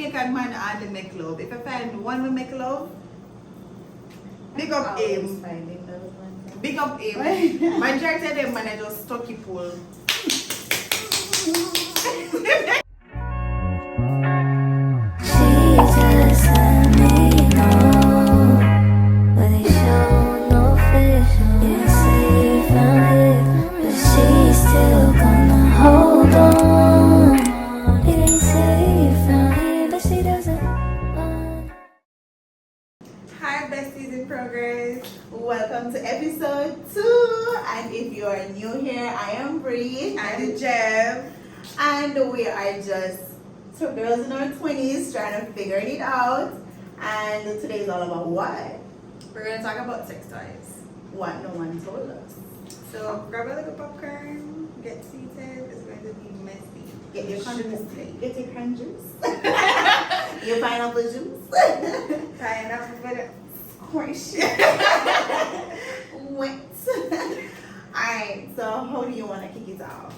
Jamaican man and they make love. If I find one will make love, big up him. Big up him. Majority of them man I just stucky pull. Welcome to episode 2, and if you are new here, I am Bree and Jeff, and we are just two girls in our 20s trying to figure it out. And today is all about what? We're going to talk about sex toys. What no one told us. So grab a little popcorn, get seated. It's going to be messy. Get your cran juice. Your pineapple juice. Pineapple butter. Horse wet. Alright, so how do you want to kick it off?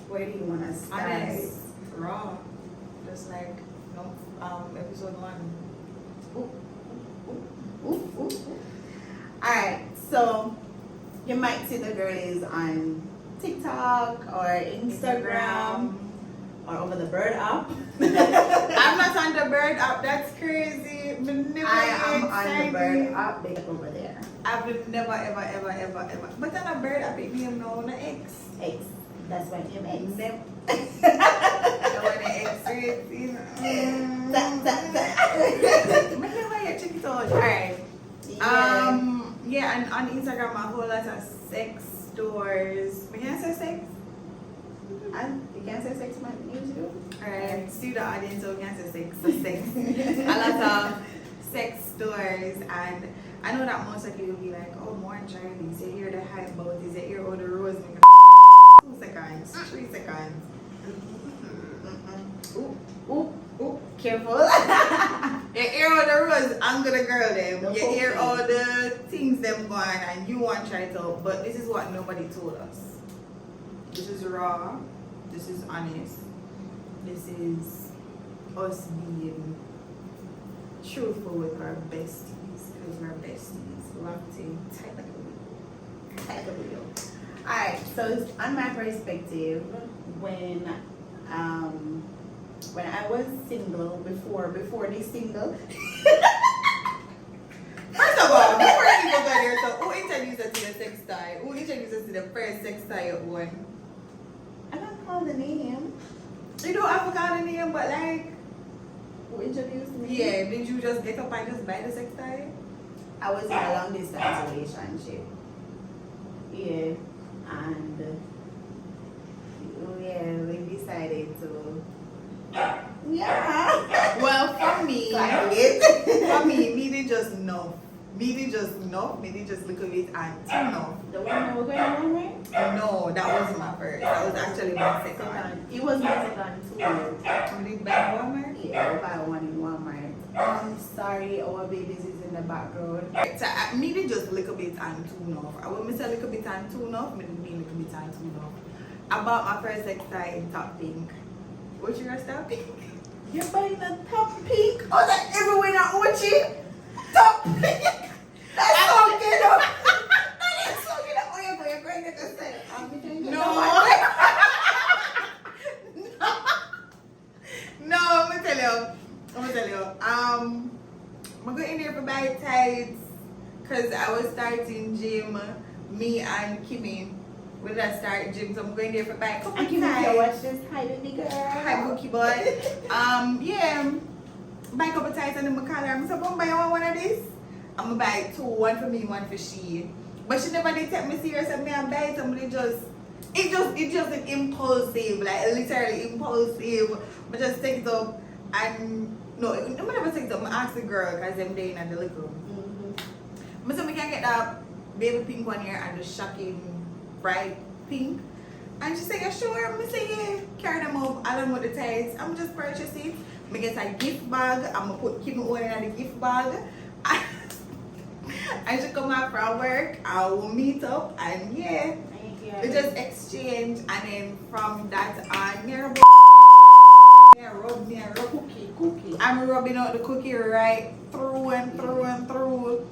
Where do you want to start? Honest, raw. Just like episode 1. Alright, so you might see the girlies on TikTok or Instagram or over the Bird app. I'm not on the Bird app, that's crazy. I am on the Bird app, they over there. I've never ever. But on a Bird app, it name no on X. X. That's my name, X. Never. I want to X it, you know. But never yet, check it out. Alright. Yeah, and on Instagram, a whole lot of sex stores. We can't say sex? And you can't say sex, man. You do. Alright, to the audience, so we can't say sex. So sex. A lot of sex stores, and I know that most of you will be like, oh, more Charlie. So you hear the hype about this, you hear all the rose make 2 seconds, 3 seconds. Ooh, careful. You hear all the rose, anger the girl them. You hear all the things them going, and you want to try it out. But this is what nobody told us. This is raw. This is honest. This is us being truthful with our besties, because we're besties, locked in tight like a wheel. Alright, so on my perspective, when I was single, before this single. First of all, before you go there, so who introduced us to the sex toy? Who introduced us to the first sex toy you own? I don't know the name. You don't have to call the name, but like, Who introduced me? yeah, did you just get up and just buy the sex toy? I was in a long distance relationship. Yeah, and we decided to. Yeah. Well, for me, me did just know. Me did just look at it and turn off. The one we were going with? No, that wasn't my first. That was actually my second. It was my second too. You did buy Walmart? Yeah, we buy one in Walmart. I'm sorry, our babies is in the background. So me did just look a bit and tune off. I when me say look a bit and tune off, me didn't mean look a bit and tune off. I bought my first sex toy in Top Pink. What you got, Top Pink? You're buying a Top Pink? Oh, that everywhere now, Ochi? Top Pink! That's so good up! That is so good up! Oh, you're going to just say, No, I'm gonna tell you. I'm going in there for buy tights because I was starting gym. Me and Kimmy, we gonna start gym, so I'm going there for buy a couple I tights. can watch this. Hi, baby girl. Hi, Bookie boy. Yeah, buy a couple tights and then I call her. I'm so buy one of these. I'm gonna buy 2, one for me, one for she. But she never did take me serious and me and buy somebody it's just like impulsive, like literally impulsive. I just take it up and no, I never take it up. I ask the girl because I'm there in the little. But so we can get that baby pink one here and the shocking bright pink. And she said, yeah, sure. I say, yeah, carry them up, along with the tights. I'm just purchase it. I get a gift bag. I'm gonna put Kim one in the gift bag. And she come out from work. I will meet up and yeah. We just exchange, and then from that on, rub I'm rubbing out the cookie right through and through and through.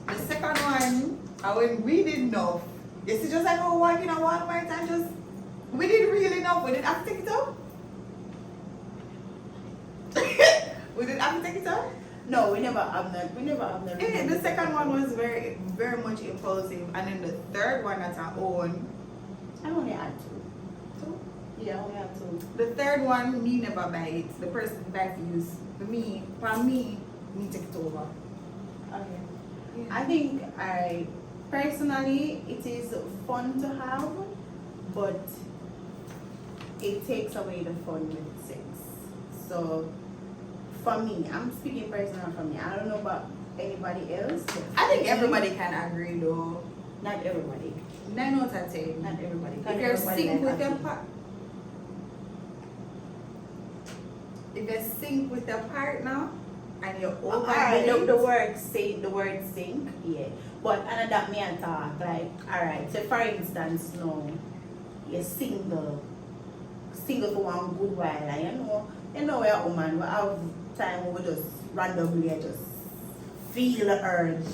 The second one, I went really enough. This is just like how walking at Walmart and just, we did really enough. We didn't have to take it out. We didn't have to take it out. No, we never have that. Yeah, the second one was very, very much impulsive. And then the third one that I own, I only had two. so Yeah, I only had two. the third one, me never buy it. The person buy for use. For me, me take it over. Okay. I think personally it is fun to have, but it takes away the fun with sex. So for me, I'm speaking personal for me. I don't know about anybody else. I think everybody can agree though. Not everybody. 9 out of 10. Not everybody. If you're sync with your partner, if you're sync with your partner and you're over Alright, it, the word sync, yeah. But another me and talk like, alright, so for instance, no, you're single for one good while, and you know we're a woman, we have time where we just randomly just feel the urge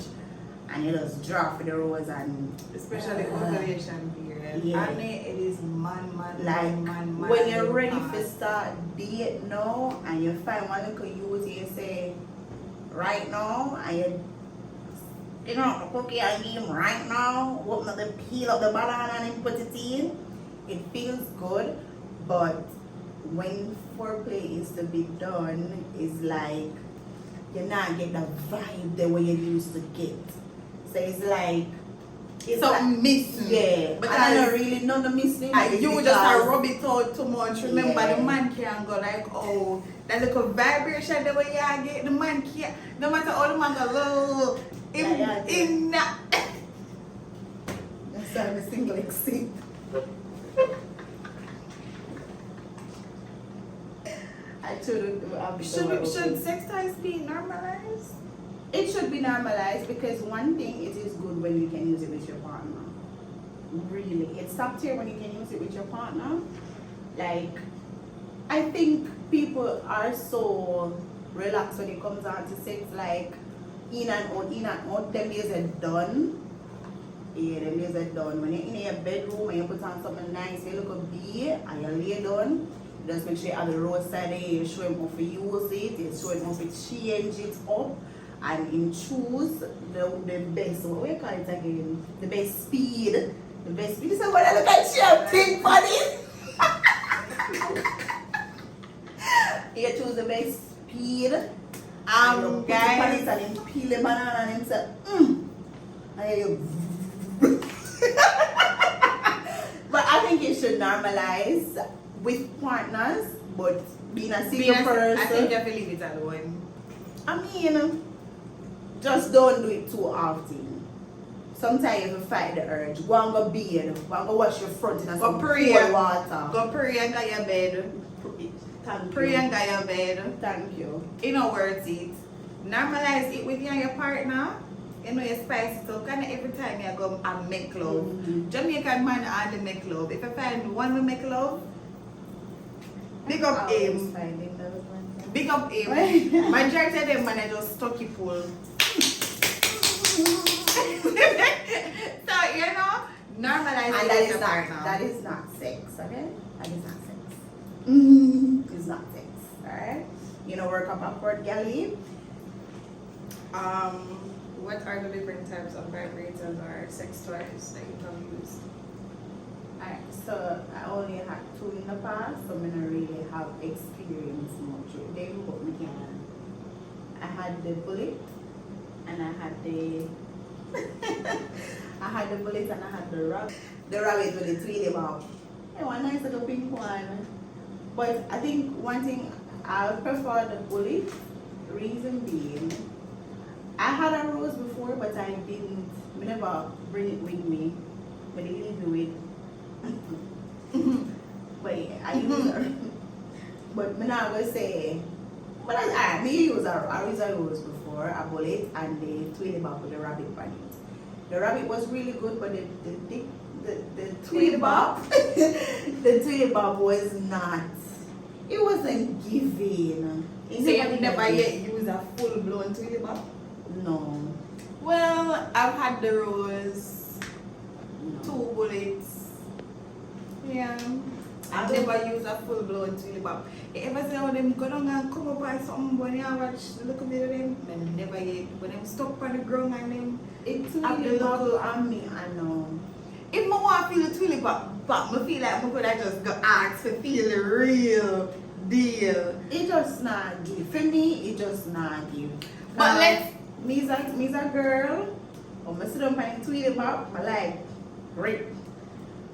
and you just drop the rose and especially ovulation period, yeah. and it is man. When you're ready to start date now and you find one little youth, you say right now and you know the cookie I give him right now, open up the peel of the banana and put it in, it feels good. But when foreplay is to be done, it's like you're not getting the vibe the way you used to get. So it's like something missing. Yeah, but I don't really know the missing. And you just rub it out too much. Remember, Yeah. the man can't go like, oh, that little vibration the way you get. The man can't. No matter how the man go low, in that. That's why I'm a single exit. I Should sex toys be normalized? It should be normalized because one thing, it is good when you can use it with your partner. Really, it's top tier when you can use it with your partner. Like, I think people are so relaxed when it comes down to sex. Like, in and out. Them days are done. Yeah, them days are done. When you're in your bedroom and you put on something nice, you look a bed and you lay down. Just make sure you have the roadside there, you show him how to use it, you show him how to change it up, and in choose the best, what you call it again? The best speed. The best speed. So when I look at you, think for this. You choose the best speed. Guys, and then peel the banana and then say, and you but I think you should normalize with partners, but being a single person, I think you have to leave it alone. I mean, just don't do it too often. Sometimes you fight the urge. Go and go bathe. Go and go wash your front in some cold water. Go pray and get your bed. Pray and get your bed. Thank you. You know worth it. Normalize it with you and your partner. You know you spice it up. Kind of every time you go and make love. Mm-hmm. Jamaican man and the make love. If you find one will make love, big up him. Big up him. Majority of them man I just stuck it full. So you know, normalize And it with your partner. that is not sex, okay? That is not sex. It's not sex, alright? You know, work up upward, galley. What are the different types of vibrators or sex toys that you can use? Alright, so I only had two in the past, so I don't really have experience much with them, but we can. I had the bullet, and I had the I had the bullet and I had the rabbit. The rabbit with the tweedy bob. Yeah, one nice little pink one. But I think one thing I would prefer the bullet. Reason being, I had a rose before, but I never bring it with me. But I didn't do it. But yeah, I use her. But me not gonna say. But I use a rose before, a bullet, and the tweedy bob with the rabbit on it. The rabbit was really good, but the tweedy bob, the tweedy bob was not. It wasn't giving. So you I never love yet it. used a full blown Twilly Bop. No. Well, I've had the rose, No. 2 bullets. Yeah. I've don't- never used a full blown Twilly Bop. You ever see how them go down and come up on something when you watch the look of them? I never yet. When them stuck on the ground and them. It's I've really been local on me, I know. If I want to feel the Twilly Bop, I feel like I could have just go ask to feel the real deal. It just not give. For me, it just not give. But let's. me's a girl. When I sit down on the Twilly Bop, I like rip.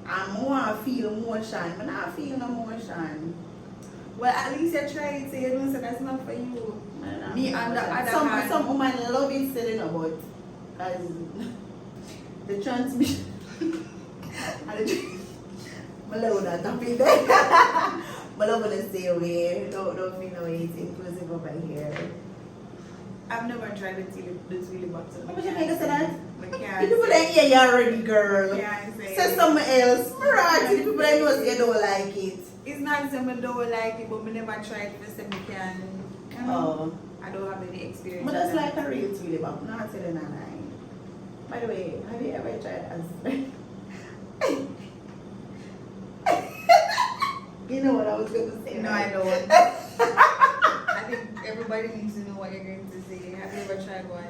I want to feel emotion, but not feel no emotion. Well, at least you try it, so you don't say that's not for you. Me on the other some hand. some woman love it selling about as the transmission. I love that topic there. But I'm gonna stay away. Don't feel no way. It's inclusive over here. I've never tried the Twilly Bop. How much you think I said that? I You can't. people that hear you already, girl. Can't say Say it. something else. Right? People that know you don't like it. It's not that I don't like it, but I never tried to say I can. You know, Oh. I don't have any experience. But that's with like that. a real Twilly Bop. Not telling a lie. By the way, have you ever tried as You know what I was going to say. No, right? I don't. I think everybody needs to know what you're going to say. Have you ever tried one?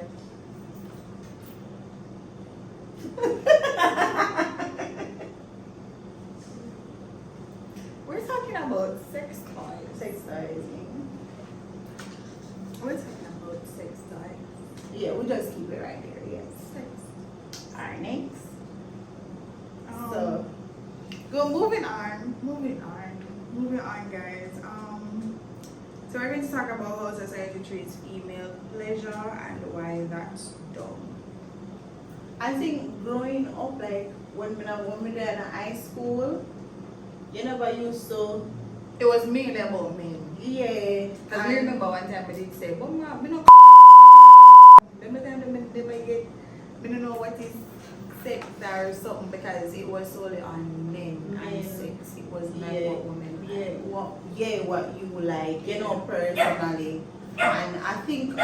We're talking about sex toys. Sex toys. We're talking about sex toys. Yeah, we just keep it right here. Yes. Sex. Alright, next. So, So, go moving on, guys. So we're going to talk about how society treats female pleasure and why that's dumb. I think growing up, like when we were in high school, you never used to. It was mainly about men. Yeah. Because we remember one time I did say, but ma, me no remember time I never get, me don't know what is sex or something because it was solely on men and Men. sex. It was not Yeah. about women. What you like, you know, personally. And I think,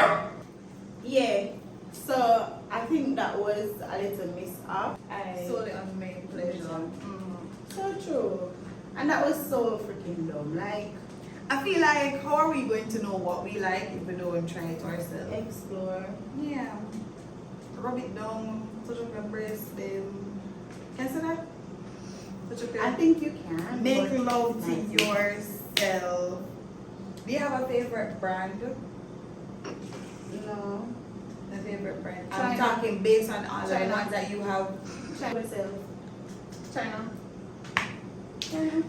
yeah. So I think that was a little mishap. Solely on men pleasure. So true. And that was so freaking dumb. Like, I feel like, how are we going to know what we like if we don't try it ourselves? explore. Yeah. Rub it down, touch up your breast, then. Can I say that? Touch up your I think you can. Make but love to nice. yourself. Do you have a favorite brand? No. A favorite brand? I'm China. talking based on all the China. ones that you have. China myself. China.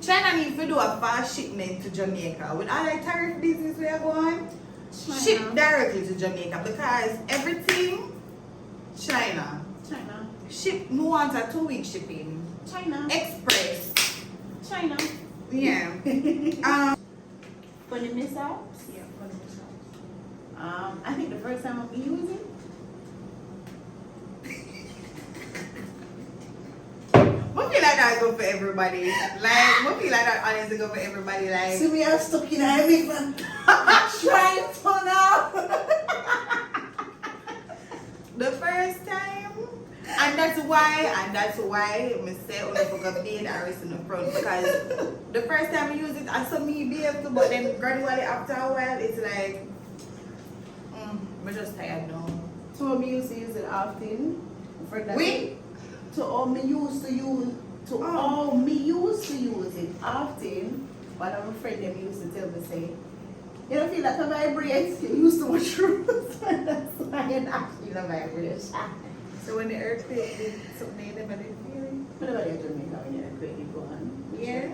China needs to do a fast shipment to Jamaica. With all that tariff business we are going, ship directly to Jamaica because everything China. China. Ship no wants a 2-week shipping. China. Express. China. Yeah. Funny mishaps. Yeah, I think the first time I'll be using. I feel like that go for everybody. Like, I feel like that honestly go for everybody. Like, See me, I'm stuck in a big man. Trying to turn up. the first time, and that's why I say on the book of being Aris in the front because the first time I use it, I saw me be able to, but then gradually after a while, it's like, I'm just tired now. So me used to use it often. For that. We? To all me used to use. To all me used to use it often. But I'm afraid them used to tell me say, you don't feel like a vibrate. You used to watch rooms. That's why you're not feeling a vibration. So when the earthquake did something, they never did feel it. Whatever they Jamaica when you're creating going. Yeah.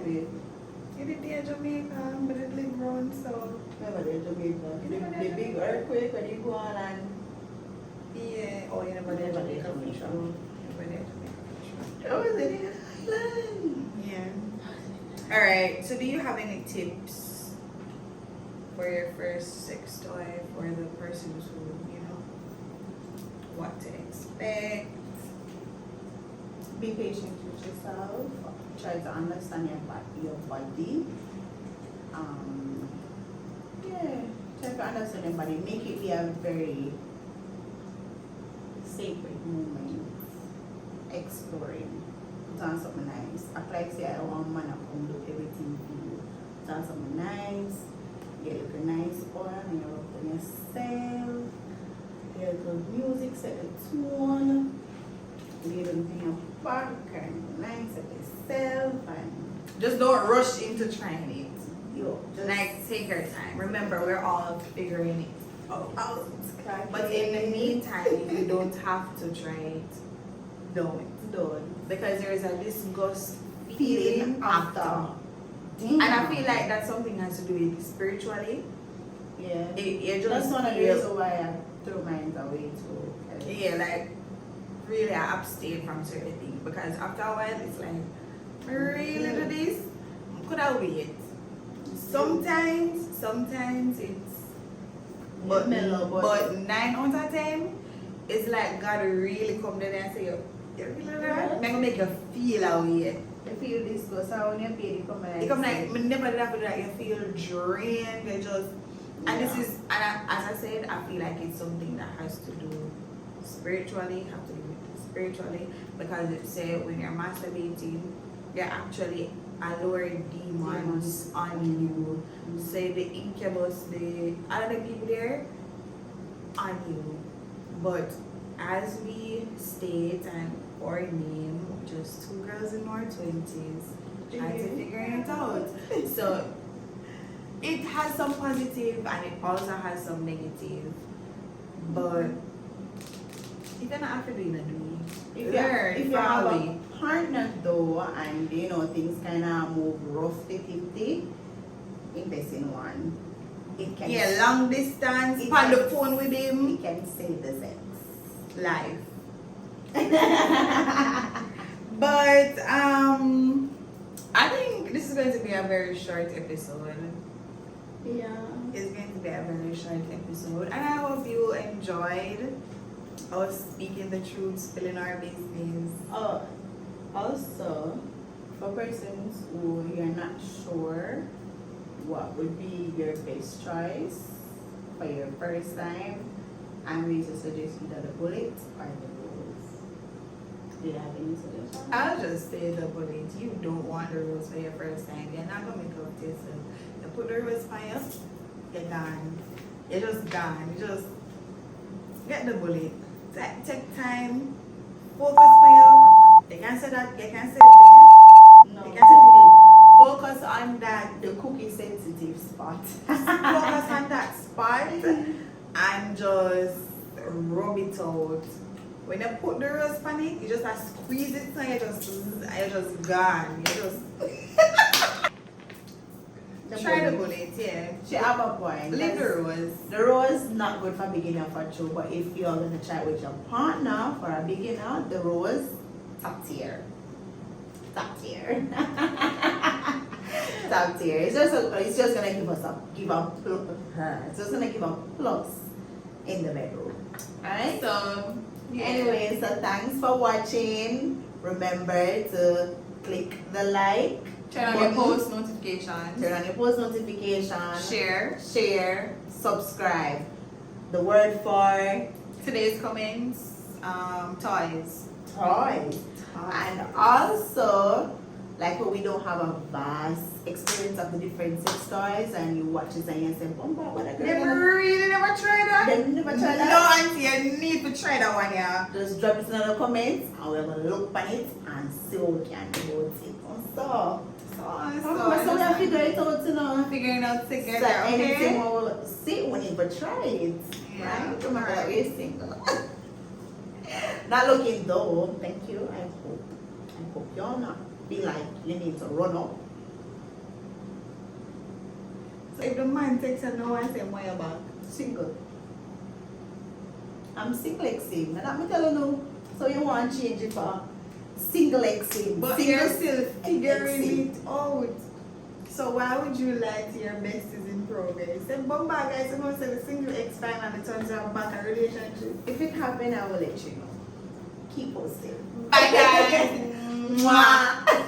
You did the Jamaica, but it lived around, so. Remember the Jamaica. The big earthquake when you go on and Yeah. Oh, you never did Never did Jamaica for Jamaica. sure. Never did Jamaica for sure. that was it in Ireland. Yeah. Alright, so do you have any tips for your first sex toy for the persons who, you know, what to expect? Be patient with yourself. Try to understand your body. Yeah. Try yourself to understand your body. Make it be a very sacred moment. Exploring. Put on something nice. Apply say I want man to come do everything for you. Put on something nice. Get a little nice oil and you rub on yourself. Get a little music, set the tone. Get a little thing back and nice at yourself and Just don't rush into trying it. yo, just Like, take your time. Remember, we're all figuring it out. But in the meantime, if you don't have to try it, don't. Because there is a disgust feeling after. And I feel like that's something has to do with spiritually. yeah. It just That's one of the feels- reasons why I throw mine away too. 'cause Yeah, like really I abstain from certain things because after a while it's like, really do this? Could I wait? Sometimes it's but, mellow, but 9 out of 10 it's like God really come there and say you really do that? I'm gonna make you feel away. I feel this goes out when you pay the come like It come like me never did after that you feel drained, you just and this Yeah. is and as I said, I feel like it's something that has to do spiritually, have to do with spiritually because it say when you're masturbating, you're actually alluring demons on you. Say the incubus, the other people there on you. But as we state and our name, just 2 girls in our 20s, trying to figure it out. So it has some positive and it also has some negative. But if you're not after doing it, if learn you have probably. a partner though and you know things kinda move rough 50, invest in one. It can Yeah, long distance, It on the can- phone with him, it can save the sex. live. But I think this is going to be a very short episode. Yeah. It's going to be a very short episode, and I hope you enjoyed us speaking the truth, spilling our business. Also, for persons who you're not sure what would be your best choice for your first time, I'm going to suggest either the bullet or the rose. Do you have any suggestions? I'll just say the bullet. You don't want the rose for your first time. You're not gonna make up to yourself. You put the rose fire, you're gone. You're just gone. You just get the bullet. Take time. Focus for you. They can say that. They can say it. No. They can say it. Focus on that. The cookie sensitive spot. Focus on that spot and just rub it out. When you put the rose on it, you just have to squeeze it so you're just gone. You just try the bullet, yeah. She have a point. Leave the rose. The rose not good for beginner for sure, but if you're gonna try with your partner for a beginner, the rose top tier. Top tier. Top tier. It's just gonna give it's just gonna give a plus in the bedroom. Alright? So, yeah. Anyway, so thanks for watching. Remember to click the like. Turn on your button. post notifications. Turn on your post notifications. Share. Subscribe. The word for Today's comments, toys. toys. And also, like when we don't have a vast experience of the different sex toys and you watch it and you say, Bomba, what a girl. Never tried that? They never tried that? No, auntie, you need to try that one, yeah. Just drop it in the comments and we're going to look on it and see what we can do with it. So we have to figure it out, you know. Figuring out So together, anything okay? we'll see, we never try it. Yeah. Right? Remember that we're single. Not looking though. Thank you. I hope you're not be like you need to run up. So if the man takes a no, I say, why you back? Single. I'm single exing. And let me tell you now. So you want to change it for single exing. But single you're still figuring exing. it out. So why would you lie to your besties in progress? Then Bomba guys, I'm gonna say the single X fine and it turns out back a relationship. If it happen, I will let you know. Keep posting. Bye guys. Mwah.